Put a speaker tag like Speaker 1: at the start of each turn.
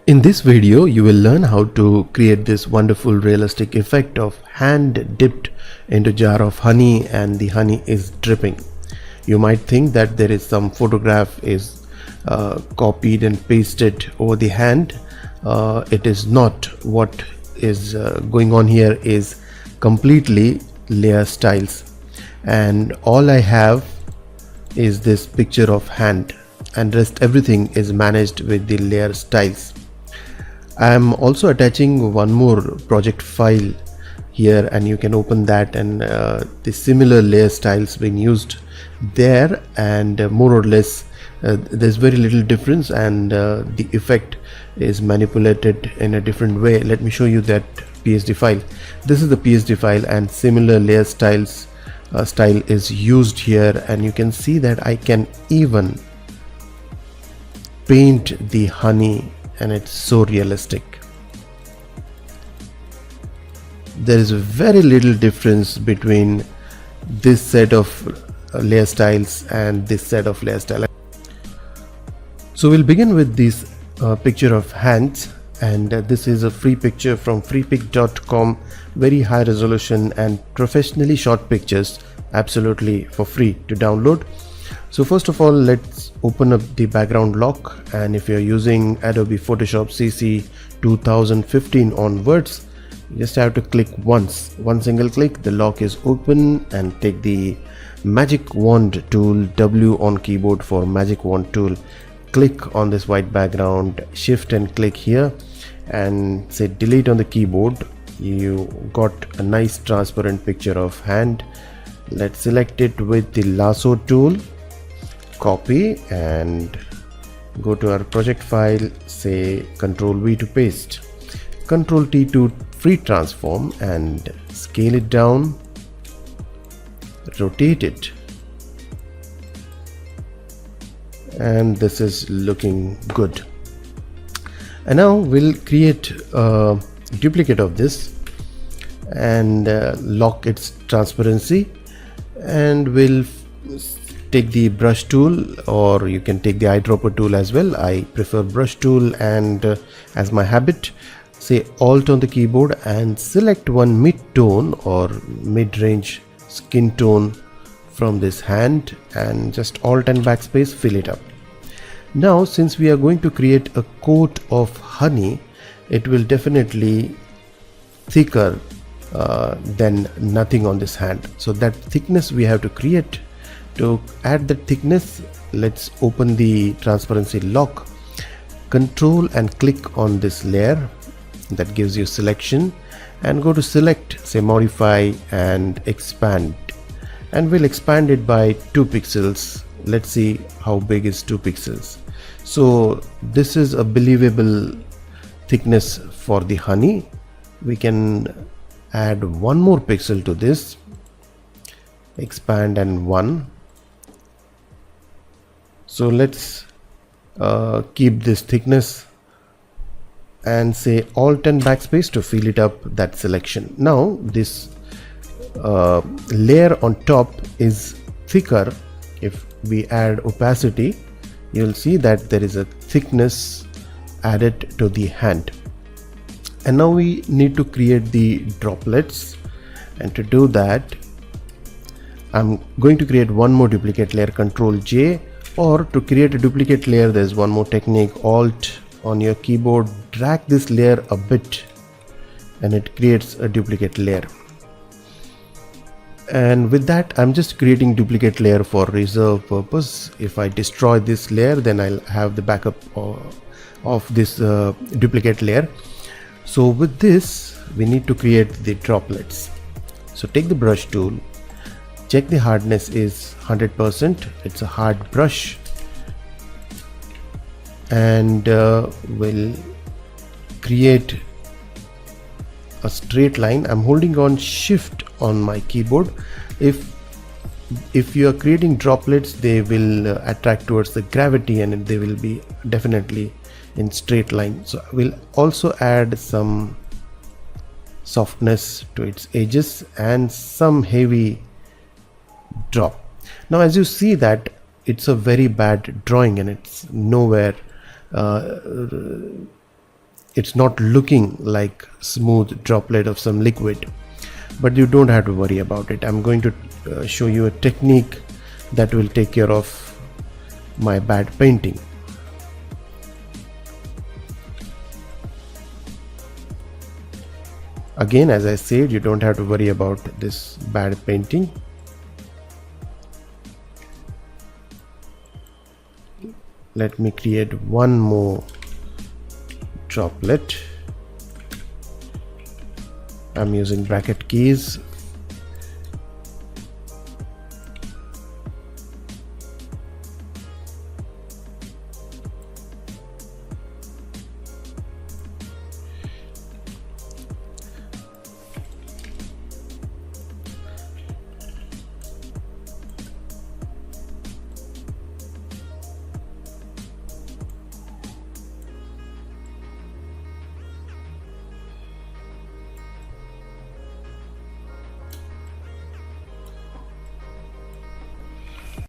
Speaker 1: In this video, you will learn how to create this wonderful realistic effect of hand dipped into jar of honey and the honey is dripping. You might think that there is some photograph is copied and pasted over the hand. It is not. What is going on here is completely layer styles, and all I have is this picture of hand, and rest everything is managed with the layer styles. I am also attaching one more project file here, and you can open that, and the similar layer styles being used there, and more or less there's very little difference, and the effect is manipulated in a different way. Let me show you that PSD file. This is the PSD file, and similar layer styles style is used here, and you can see that I can even paint the honey, and it's so realistic. There is very little difference between this set of layer styles and this set of layer style. So we'll begin with this picture of hands, and this is a free picture from freepik.com, very high resolution and professionally shot pictures, absolutely for free to download. So first of all, let's open up the background lock, and if you're using Adobe Photoshop CC 2015 onwards, you just have to click once, one single click, the lock is open, and take the magic wand tool, W on keyboard for magic wand tool. Click on this white background, shift and click here, and say delete on the keyboard. You got a nice transparent picture of hand. Let's select it with the lasso tool, copy, and go to our project file, say Ctrl V to paste, Ctrl T to free transform, and scale it down, rotate it, and this is looking good. And now we'll create a duplicate of this and lock its transparency, and we'll take the brush tool, or you can take the eyedropper tool as well. I prefer brush tool, and as my habit, say Alt on the keyboard and select one mid-tone or mid-range skin tone from this hand, and just Alt and backspace, fill it up. Now since we are going to create a coat of honey, it will definitely thicker than nothing on this hand, so that thickness we have to create. To add the thickness, let's open the transparency lock, control and click on this layer that gives you selection, and go to select, say modify and expand, and we'll expand it by 2 pixels. Let's see how big is 2 pixels. So this is a believable thickness for the honey. We can add 1 more pixel to this, expand, and 1. So let's keep this thickness and say Alt and backspace to fill it up, that selection. Now this layer on top is thicker. If we add opacity, you'll see that there is a thickness added to the hand. And now we need to create the droplets, and to do that I'm going to create one more duplicate layer, Ctrl J, or to create a duplicate layer there's one more technique, Alt on your keyboard, drag this layer a bit, and it creates a duplicate layer. And with that, I'm just creating duplicate layer for reserve purpose. If I destroy this layer, then I'll have the backup of this duplicate layer. So with this, we need to create the droplets. So take the brush tool, check the hardness is 100%, it's a hard brush, and we'll create a straight line. I'm holding on shift on my keyboard. If you are creating droplets, they will attract towards the gravity, and they will be definitely in straight line. So we'll also add some softness to its edges and some heavy drop. Now as you see that it's a very bad drawing, and it's nowhere it's not looking like smooth droplet of some liquid, but you don't have to worry about it. I'm going to show you a technique that will take care of my bad painting. Again, as I said, you don't have to worry about this bad painting. Let me create one more droplet. I'm using bracket keys